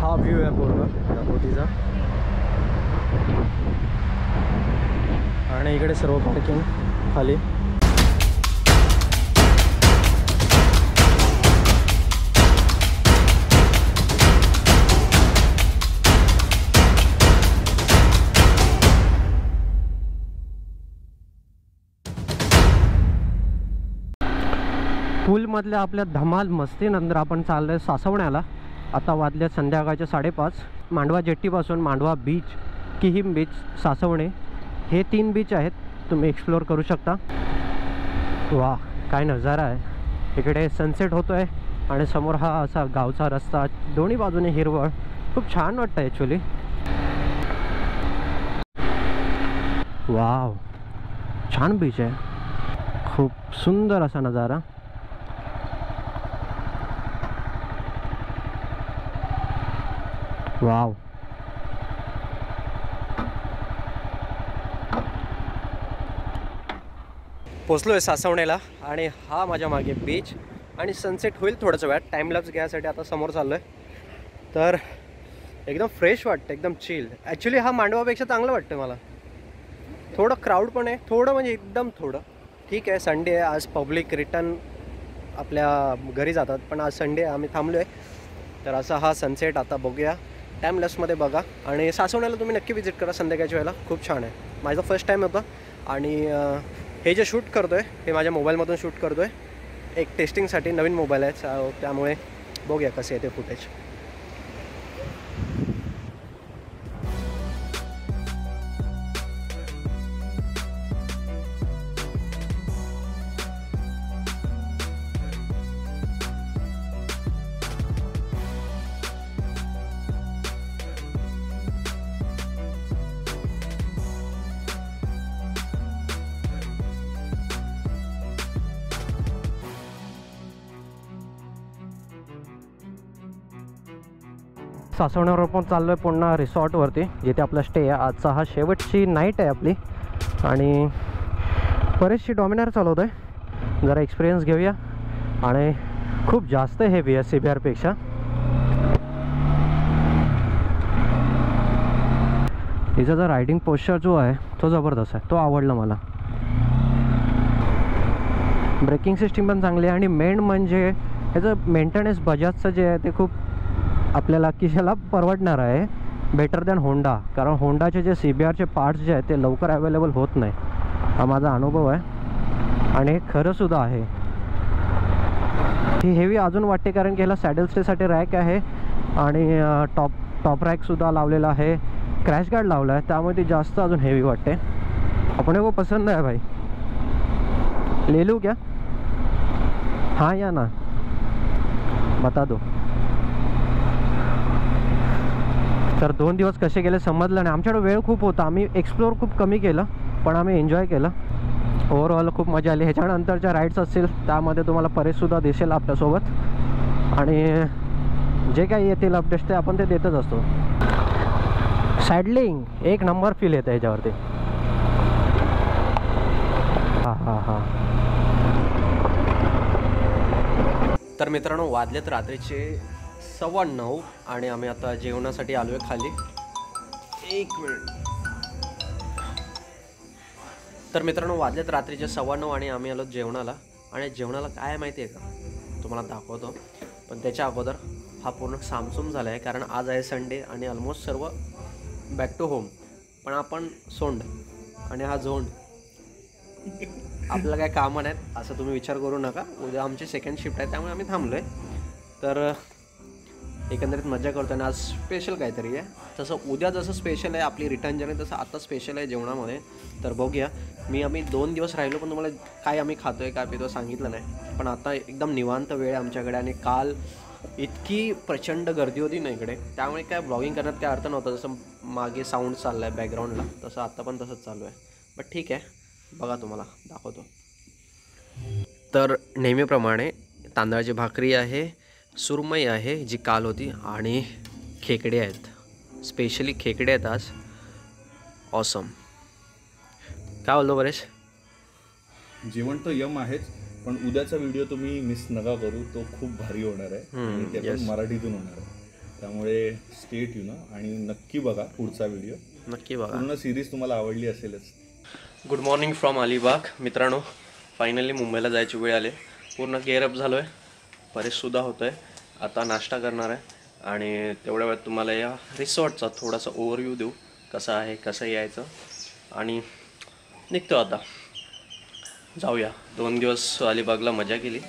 हा व्ह्यू आहे पूर्ण दापोटीचा आणि इकडे सर्व पार्किंग खाली. पूलमधल्या आपल्या धमाल मस्तीनंतर आपण चाललोय सासवण्याला. आता वाजले संध्याकाळचे 5:30. मांडवा जेट्टीपासून मांडवा बीच, किहिम बीच, सासवणे हे 3 बीच आहेत, तुम्ही एक्सप्लोअर करू शकता. वा काय नजारा आहे. इकडे सनसेट होतो आहे आणि समोर हा असा गावचा रस्ता, दोन्ही बाजूने हिरवळ, खूप छान वाटतं ॲक्च्युली. वाव छान बीच आहे, खूप सुंदर असा नजारा. वाव पोचलो आहे सासवण्याला आणि हा माझ्या मागे बीच आणि सनसेट होईल थोड्याच वेळात. टाईमलॅप्स घ्यायसाठी आता समोर चाललो आहे. तर एकदम फ्रेश वाटतं, एकदम चिल. ॲक्च्युली हा मांडवापेक्षा चांगलं वाटतं मला. थोडं क्राऊड पण आहे, थोडं म्हणजे एकदम थोडं. ठीक आहे, संडे आहे आज, पब्लिक रिटर्न आपल्या घरी जातात, पण आज संडे आम्ही थांबलो आहे. तर असा हा सनसेट आता बघूया, टाईमलॅप्समध्ये बघा. आणि सासवण्याला तुम्ही नक्की विजिट करा संध्याकाळच्या वेळेला, खूप छान आहे. माझा फर्स्ट टाईम होता आणि हे जे शूट करतो आहे हे माझ्या मोबाईलमधून शूट करतो आहे, एक टेस्टिंगसाठी. नवीन मोबाईल आहे त्यामुळे बघूया कसे आहे ते फुटेज. सासवण्यावर पण चाललो आहे पुन्हा रिसॉर्टवरती, जिथे आपला स्टे आहे. आजचा हा शेवटची नाईट आहे आपली आणि बरेचशी डॉमिनार चालवतो आहे. जरा एक्सपिरियन्स घेऊया. आणि खूप जास्त हेवी आहे CBRपेक्षा. हिचा जो रायडिंग पोश्चर जो आहे तो जबरदस्त आहे, तो आवडला मला. ब्रेकिंग सिस्टीम पण चांगली आहे आणि मेन म्हणजे ह्याचं मेंटेनन्स बजाजचं जे आहे ते खूप आपल्याला किशाला परवडणार आहे, बेटर दॅन होंडा. कारण होंडाचे जे CBRचे पार्ट्स जे आहेत ते लवकर अवेलेबल होत नाही, हा माझा अनुभव आहे आणि हे खरंसुद्धा आहे. ही हेवी अजून वाटते कारण की ह्याला सॅडल स्टेसाठी रॅक आहे आणि टॉप रॅकसुद्धा लावलेला आहे, क्रॅश गार्ड लावला आहे, त्यामुळे ती जास्त अजून हेवी वाटते. अपने को पसंद आहे भाई, ले लूँ क्या? हाँ या ना, बता दो. तर 2 दिवस कसे गेले समजलं नाही. आमच्याकडे वेळ खूप होता, आम्ही एक्सप्लोअर खूप कमी केलं, पण आम्ही एन्जॉय केलं. ओव्हरऑल खूप मजा आली. ह्याच्यानंतरच्या राईड्स असतील त्यामध्ये तुम्हाला परेशसुद्धा दिसेल आपल्यासोबत आणि जे काही येतील अपडेट्स ते आपण ते देतच असतो. सॅडलिंग एक नंबर फील येतं ह्याच्यावरती. हां. तर मित्रांनो वाजलेत रात्रीचे 9:15 आणि आम्ही आता जेवणासाठी आलो आहे खाली. 1 मिनिट. तर मित्रांनो वाजलेत रात्रीचे 9:15 आणि आम्ही आलो जेवणाला. आणि जेवणाला काय माहिती आहे का, तुम्हाला दाखवतो. पण त्याच्या अगोदर हा पूर्ण सामसूम झाला आहे कारण आज आहे संडे आणि ऑलमोस्ट सर्व बॅक टू होम. पण आपण सोंड आणि हा झोंड आपल्याला काय कामं नाहीत असं तुम्ही विचार करू नका. उद्या आमची सेकंड शिफ्ट आहे त्यामुळे आम्ही थांबलो आहे. तर एकंदरीत मजा करतो आणि आज स्पेशल काहीतरी आहे. तसं उद्या जसं स्पेशल आहे आपली रिटर्न जर्नी, तसं आता स्पेशल आहे जेवणामध्ये. तर बघूया. आम्ही 2 दिवस राहिलो पण तुम्हाला काय आम्ही खातोय काय पितो सांगितलं नाही. पण आता एकदम निवांत वेळ आहे आमच्याकडे आणि काल इतकी प्रचंड गर्दी होती ना इकडे, त्यामुळे काय ब्लॉगिंग करण्यात काय अर्थ नव्हता. जसं मागे साऊंड चालला आहे बॅकग्राऊंडला तसं आत्ता पण तसंच चालू आहे. बट ठीक आहे, बघा तुम्हाला दाखवतो. तर नेहमीप्रमाणे तांदळाची भाकरी आहे, सुरमई आहे जी काल होती आणि खेकडे आहेत. स्पेशली खेकडे आहेत आज. ऑसम. काय बोलतो परेश? जेवण तर यम आहेच, पण उद्याचा व्हिडिओ तुम्ही मिस नका करू, तो खूप भारी होणार आहे आणि ते पण मराठीतून होणार आहे. त्यामुळे स्टे ट्यून आणि नक्की बघा पुढचा व्हिडिओ. नक्की बघा. पूर्ण सिरीज तुम्हाला आवडली असेलच. Good morning from Alibag. मित्रांनो, फायनली मुंबईला जायची वेळ आली. पूर्ण गेअरअप झालो आहे, फ्रेशसुद्धा होतो आहे. आता नाश्ता करणार आहे आणि तेवढ्या वेळात तुम्हाला या रिसॉर्टचा थोडासा ओव्हरव्ह्यू देऊ, कसं आहे, कसं यायचं, आणि निघतो आता. जाऊया. 2 दिवस अलिबागला मजा केली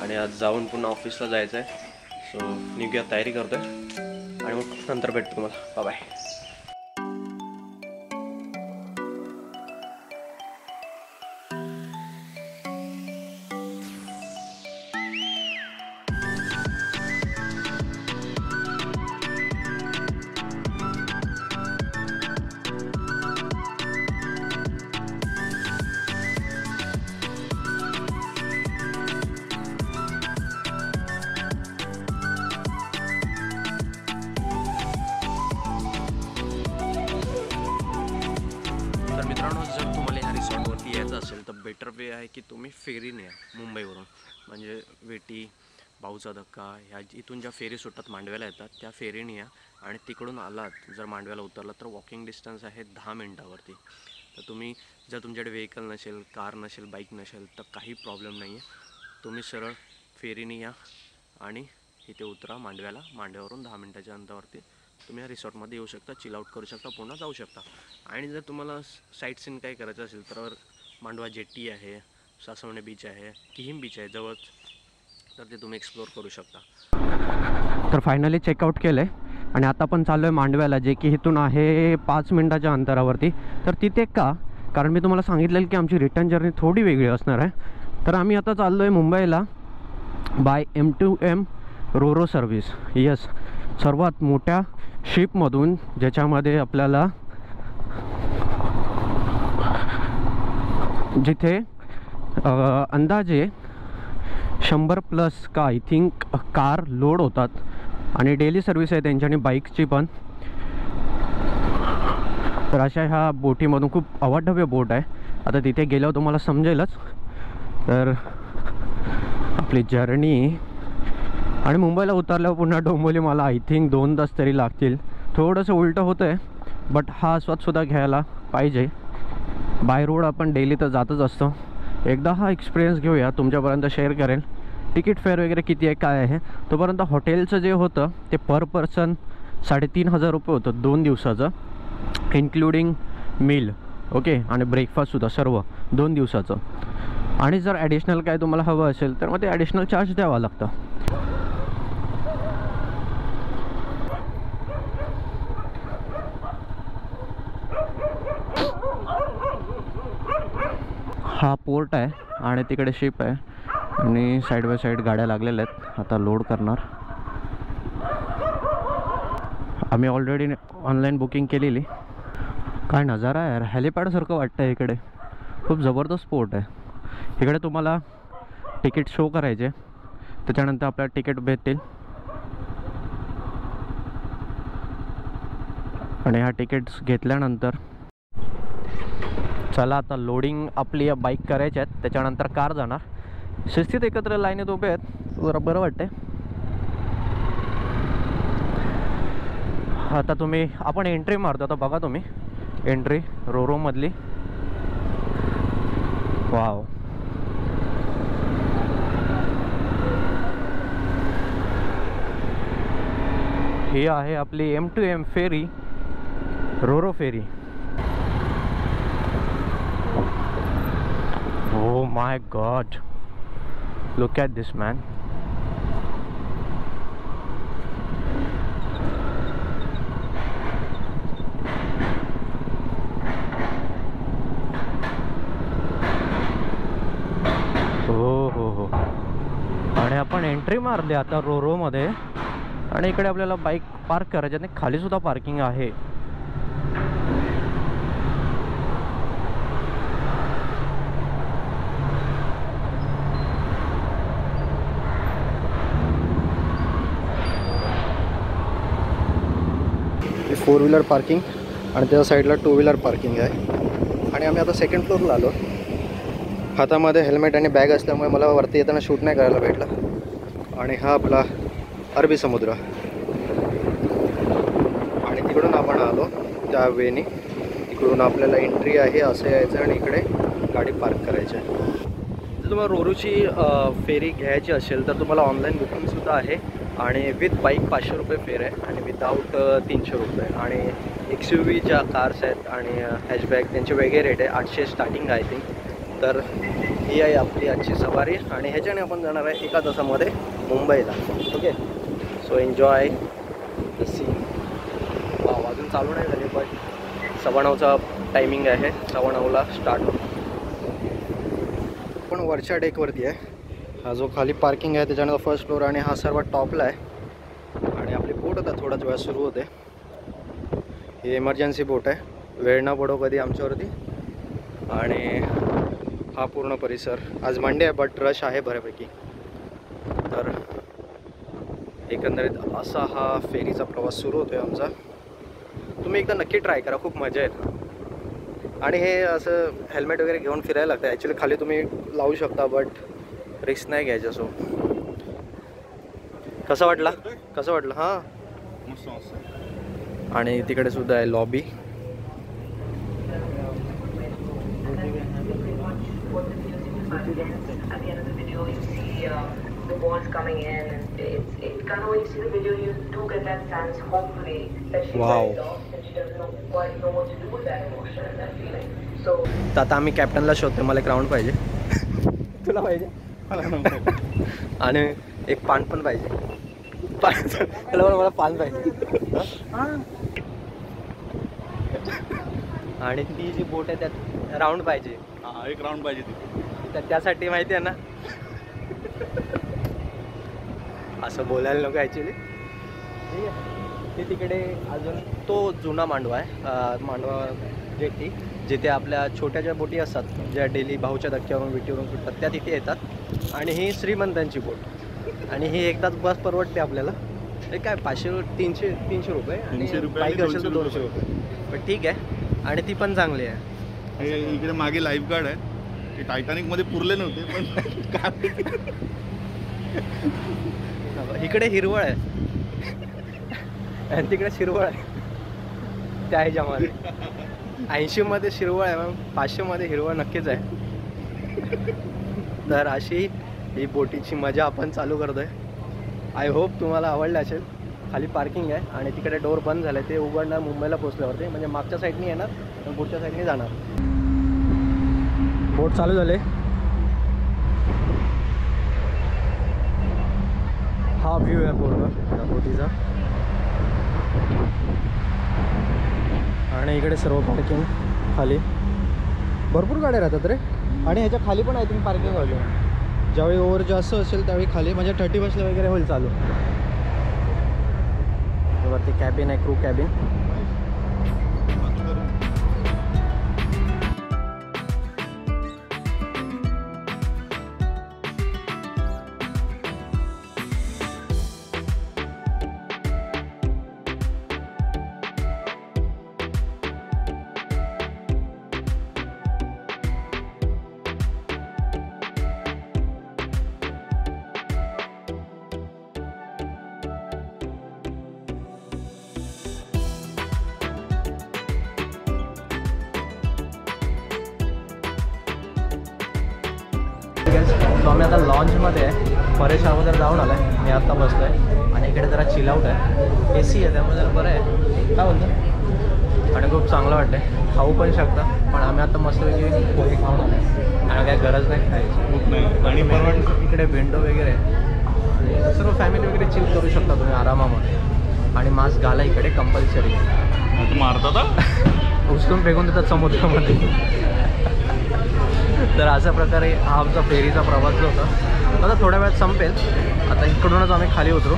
आणि आज जाऊन पुन्हा ऑफिसला जायचं आहे. सो निघूया, तयारी करतो आहे आणि मग नंतर भेटतो तुम्हाला. बाय. तर मित्रांनो, जर तुम्हाला ह्या रिसॉर्टवरती यायचं असेल तर बेटर वे आहे की तुम्ही फेरीने या मुंबईवरून. म्हणजे वेटी, भाऊचा धक्का, ह्या इथून ज्या फेरी सुटतात मांडव्याला येतात त्या फेरीने या. आणि तिकडून आलात जर मांडव्याला उतरलात तर वॉकिंग डिस्टन्स आहे 10 मिनटावरती. तर तुम्ही जर तुमच्याकडे व्हेकल नसेल, कार नसेल, बाईक नसेल तर काही प्रॉब्लेम नाही आहे. तुम्ही सरळ फेरीने या आणि इथे उतरा मांडव्याला. मांडव्यावरून 10 मिनटाच्या अंतरावरती तुम्ही या रिसॉर्टमध्ये येऊ शकता, चिल आउट करू शकता, पुन्हा जाऊ शकता. आणि जर तुम्हाला साईट सीन काही करायचं असेल तर मांडवा जेट्टी आहे, सासवणे बीच आहे, किहीम बीच आहे जवळच, तर ते तुम्ही एक्सप्लोअर करू शकता. तर फायनली चेकआउट केलं आहे आणि आता पण चाललो आहे मांडव्याला, जे की इथून आहे 5 मिनटाच्या अंतरावरती. तर तिथे का, कारण मी तुम्हाला सांगितलेलं की आमची रिटर्न जर्नी थोडी वेगळी असणार आहे. तर आम्ही आता चाललो आहे मुंबईला bye M2M Ro-Ro service. Yes, सर्वात मोठ्या शिपमधून, ज्याच्यामध्ये आपल्याला जिथे अंदाजे 100+ का आय थिंक कार लोड होतात आणि डेली सर्व्हिस आहे त्यांच्यानी बाईकची पण. तर अशा ह्या बोटीमधून खूप अवाढव्य बोट आहे. आता तिथे गेल्यावर तुम्हाला समजेलच. तर आपली जर्नी, आणि मुंबईला उतरल्यावर पुन्हा डोंबिवली मला आय थिंक 2 तास तरी लागतील. थोडंसं उलटं होतं आहे, बट हा आस्वादसुद्धा घ्यायला पाहिजे. बाय रोड आपण डेली तर जातच असतो. एकदा हा एक्सपिरियन्स घेऊया, तुमच्यापर्यंत शेअर करेल. तिकीट फेअर वगैरे किती आहे, काय आहे. तोपर्यंत हॉटेलचं जे होतं ते पर पर्सन 3,500 रुपये होतं 2 दिवसाचं, इन्क्लुडिंग मील, ओके, आणि ब्रेकफास्टसुद्धा सर्व 2 दिवसाचं. आणि जर ॲडिशनल काय तुम्हाला हवं असेल तर मग ते ॲडिशनल चार्ज द्यावं लागतं. हा पोर्ट आहे आणि तिकडे शिप आहे आणि साईड बाय साईड गाड्या लागलेल्या आहेत. आता लोड करणार. आम्ही ऑलरेडी ऑनलाईन बुकिंग केलेली. काय नजारा आहे यार, हेलिपॅडसारखं वाटतं आहे इकडे. खूप जबरदस्त पोर्ट आहे. इकडे तुम्हाला तिकीट शो करायचे, त्याच्यानंतर आपल्याला तिकीट भेटतील आणि ह्या तिकीट्स घेतल्यानंतर चला आता लोडिंग आपली या बाईक करायच्या आहेत, त्याच्यानंतर कार जाणार. शिस्तीत एकत्र लाईनीत उभे आहेत, जरा बरं वाटतंय. आता आपण एंट्री मारतो. आता बघा तुम्ही एंट्री रोरोमधली. वाव, ही आहे आपली M2M ferry, RoRo ferry. Oh my God, look at this, man. हो. आणि आपण एंट्री मारली आता रोरोमध्ये आणि इकडे आपल्याला बाईक पार्क करायची आणि खाली सुद्धा पार्किंग आहे. ही 4 व्हीलर पार्किंग आणि त्या साईडला 2 व्हीलर पार्किंग आहे. आणि आम्ही आता सेकंड फ्लोअरला आलो. हातामध्ये हेल्मेट आणि बॅग असल्यामुळे मला वरती येताना शूट नाही करायला भेटलं. आणि हा आपला अरबी समुद्र. आणि तिकडून आपण आलो त्या वेनी. तिकडून आपल्याला एंट्री आहे, असं यायचं आणि इकडे गाडी पार्क करायची आहे. जर तुम्हाला रोरूची फेरी घ्यायची असेल तर तुम्हाला ऑनलाईन बुकिंगसुद्धा आहे आणि विथ बाईक 500 रुपये फेअर आहे आणि विदाऊट 300 रुपये. आणि XUV ज्या कार्स आहेत आणि हॅचबॅक त्यांचे वेगळे रेट आहे. 800 स्टार्टिंग आहे आय थिंक. तर ही आहे आपली आजची सवारी आणि ह्याच्याने आपण जाणार आहे 1 तासामध्ये मुंबईला. Okay, so enjoy the scene. अजून चालू नाही झाले पण 9:15चा टायमिंग आहे. 9:15ला स्टार्ट होतो. पण वरच्या डेकवरती आहे. हा जो खाली पार्किंग आहे त्याच्यानंतर फर्स्ट फ्लोअर आणि हा सर्वात टॉपला आहे. आणि आपली बोट आता थोड्याच वेळात सुरू होते. ही इमर्जन्सी बोट आहे, वेळ न पडो कधी आमच्यावरती. आणि हा पूर्ण परिसर आज मंडे आहे बट रश आहे बऱ्यापैकी. तर एकंदरीत असा हा फेरीचा प्रवास सुरू होतो आहे आमचा. तुम्ही एकदा नक्की ट्राय करा, खूप मजा येते. आणि हे असं हेल्मेट वगैरे घेऊन फिरायला लागतं. ॲक्च्युली खाली तुम्ही लावू शकता बट रिस्क नाही घ्यायचं. सो कसं वाटलं हां. आणि तिकडे सुद्धा आहे lobby. the balls coming in, and it kind of when you see the video you do get that sense hopefully that she's Wow. very lost and she doesn't quite know what to do with that emotion and that feeling. So तर आता आम्ही कॅप्टनला शोधतो. मला एक round पाहिजे. तुला पाहिजे आणि एक पान पण पाहिजे. मला पान पाहिजे. आणि ती जी बोट आहे त्यात राऊंड पाहिजे. एक राऊंड पाहिजे तिथे. तर त्यासाठी माहिती आहे ना, असं बोलायला नको ॲक्च्युली. ते तिकडे अजून तो जुना मांडवा आहे, मांडवा जेटी, जिथे आपल्या छोट्या ज्या बोटी असतात ज्या डेली भाऊच्या धक्क्यावरून विटीवरून सुटतात त्या तिथे येतात. आणि ही श्रीमंतांची बोट. आणि ही एकदाच बस परवडते आपल्याला. हे काय 500-300 रुपये आणि 300 रुपये बाईक आणि असेल तर 200 रुपये. पण ठीक आहे. आणि ती पण चांगली आहे. इकडे मागे लाईफ गार्ड आहे. ते टायटॅनिकमध्ये पुरले नव्हते पण काय इकडे हिरवळ आहे आणि तिकडे शिरवळ आहे. त्या ह्याच्यामध्ये 80मध्ये शिरवळ आहे, मग 500मध्ये हिरवळ नक्कीच आहे. तर अशी ही बोटीची मजा आपण चालू करतोय. आय होप तुम्हाला आवडलं असेल. खाली पार्किंग आहे आणि तिकडे डोर बंद झाले, ते उघडणार मुंबईला पोचल्यावरती. म्हणजे मागच्या साईडनी येणार आणि पुढच्या साईडनी जाणार. बोट चालू झाले. हा व्ह्यू आहे पूर्ण त्या बोटीचा. आणि इकडे सर्व पार्किंग खाली भरपूर गाड्या राहतात रे. आणि ह्याच्या खाली पण आय थिंक पार्किंग होईल. ज्यावेळी ओव्हर जास्त असेल त्यावेळी खाली म्हणजे 30 वगैरे होईल चालू. वरती कॅबिन आहे, क्रू कॅबिन. तो आम्ही आता लॉन्चमध्ये आहे. परेश अगोदर जाऊन आला आहे, मी आत्ता बसलो आहे. आणि इकडे जरा चिलआउट आहे, AC आहे त्यामुळे जरा बरं आहे. काय बोलतं? आणि खूप चांगलं वाटतं आहे. खाऊ पण शकता, पण आम्ही आता मस्तपैकी पोहे खाऊन आलो आहे आणि काही गरज नाही खायची. आणि परवड इकडे विंडो वगैरे आहे, सर्व फॅमिली वगैरे चिल करू शकता तुम्ही आरामामध्ये. आणि मास्क घाला इकडे कंपल्सरी. मारतात उचलून फेकून देतात समुद्रामध्ये. तर अशा प्रकारे हा आमचा फेरीचा प्रवास जो होता आता थोड्या वेळात संपेल. आता इकडूनच आम्ही खाली उतरू.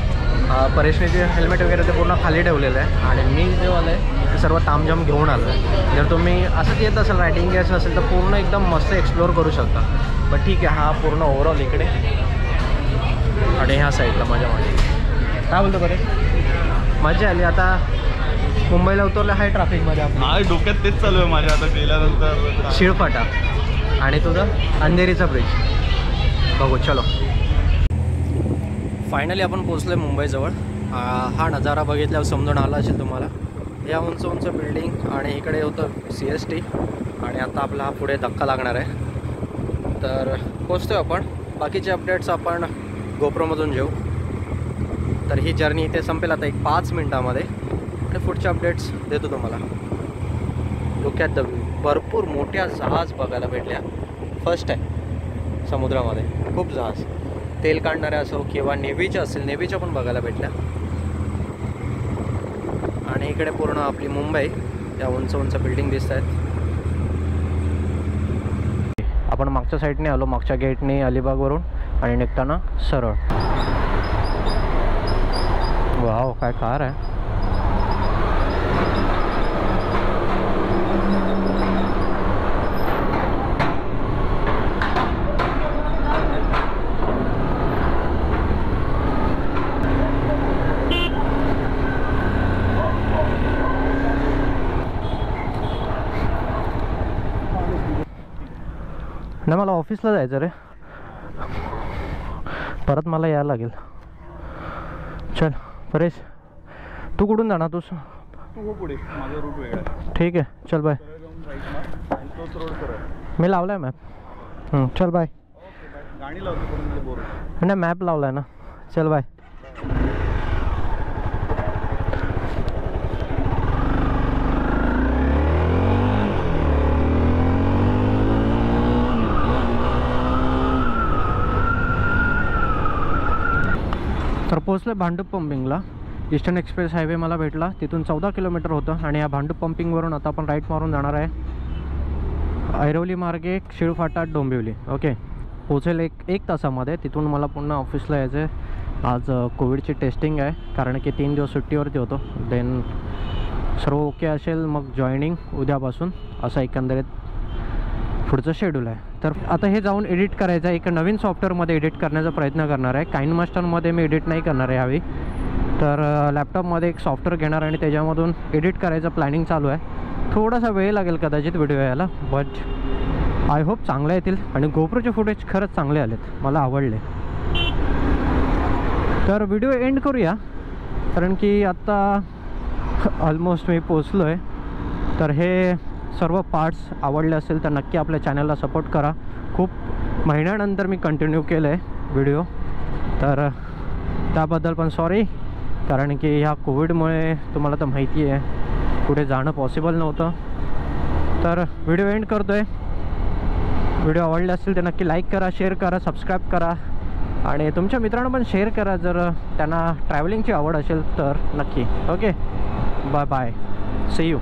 परेशने जे हेल्मेट वगैरे ते पूर्ण खाली ठेवलेलं आहे आणि मी जे आलं आहे ते सर्व तामझाम घेऊन आलो आहे. जर तुम्ही असंच येत असेल, रायडिंग घ्यायचं असेल तर पूर्ण एकदम मस्त एक्सप्लोअर करू शकता. पण ठीक आहे, हा पूर्ण ओव्हरऑल इकडे आणि ह्या साईडला मजा मारली. काय बोलतो बरे? मजा आली. आता मुंबईला उतरलं आहे ट्रॅफिकमध्ये. हा डोक्यात तेच चालू आहे माझ्या आता गेल्यानंतर. शिळफाटा आणि तुझं अंधेरीचा ब्रिज बघू. चलो, फायनली आपण पोचलो आहे मुंबईजवळ. हा नजारा बघितल्यावर समजून आला असेल तुम्हाला. या उंच उंच बिल्डिंग आणि इकडे होतं CST आणि आता आपला हा पुढे धक्का लागणार आहे. तर पोचतोय आपण. बाकीचे अपडेट्स आपण गोप्रोमधून घेऊ. तर ही जर्नी इथे संपेल आता एक 5 मिनटामध्ये आणि पुढचे अपडेट्स देतो तुम्हाला. Look at the view. भरपूर मोठ्या जहाज बघायला भेटल्या. फर्स्ट आहे समुद्रामध्ये. खूप जहाज, तेल काढणाऱ्या असो किंवा नेव्हीच्या असेल, नेव्हीच्या पण बघायला भेटल्या. आणि इकडे पूर्ण आपली मुंबई, त्या उंच उंच बिल्डिंग दिसत आहेत. आपण मागच्या साईडने आलो, मागच्या गेटने अलिबागवरून आणि निघताना सरळ. वाव, काय कार आहे. नाही, मला ऑफिसला जायचं रे. परत मला यायला लागेल. चल परेश, तू कुठून जाणार? तू पुढे, माझा रूट वेगळा आहे. ठीक आहे, चल बाय. तोच रोड सरळ. मी लावलाय मॅप. चल बाय. गाणी लावतो पण बोर. नाही, मॅप लावलाय ना. चल बाय. तर पोचलं भांडूप पंपिंगला. ईस्टर्न एक्सप्रेस हायवे मला भेटला. तिथून 14 किलोमीटर होतं आणि या भांडूप पंपिंगवरून आता आपण राईट मारून जाणार आहे ऐरोली मार्गे शिळफाटा डोंबिवली. ओके, पोचेल एक तासामध्ये. तिथून मला पुन्हा ऑफिसला यायचं आहे. आज कोविडची टेस्टिंग आहे कारण की 3 दिवस सुट्टीवरती होतो. देन सर्व ओके असेल मग जॉईनिंग उद्यापासून, असं एकंदरीत पुढचं शेड्यूल आहे. तर आता हे जाऊन एडिट करायचं आहे. एक नवीन सॉफ्टवेअरमध्ये एडिट करण्याचा प्रयत्न करणार आहे. काइनमास्टरमध्ये मी एडिट नाही करणार आहे यावेळी. तर लॅपटॉपमध्ये एक सॉफ्टवेअर घेणार आणि त्याच्यामधून एडिट करायचं प्लॅनिंग चालू आहे. थोडासा वेळ लागेल कदाचित व्हिडिओ यायला, बट आय होप चांगले येतील. आणि गोप्रोचे फुटेज खरंच चांगले आलेत, मला आवडले. तर व्हिडिओ एंड करूया कारण की आत्ता ऑलमोस्ट मी पोचलो आहे. तर हे सर्व पार्ट्स आवडले असेल तर नक्की आपल्या चॅनलला सपोर्ट करा. खूप महिन्यानंतर मी कंटिन्यू केलं आहे व्हिडिओ, तर त्याबद्दल पण सॉरी. कारण की ह्या कोविडमुळे तुम्हाला तर माहिती आहे पुढे जाणं पॉसिबल नव्हतं. तर व्हिडिओ एंड करतो आहे. व्हिडिओ आवडले असतील तर नक्की लाईक करा, शेअर करा, सबस्क्राईब करा आणि तुमच्या मित्रांना पण शेअर करा जर त्यांना ट्रॅव्हलिंगची आवड असेल तर नक्की. Okay, bye bye, see you.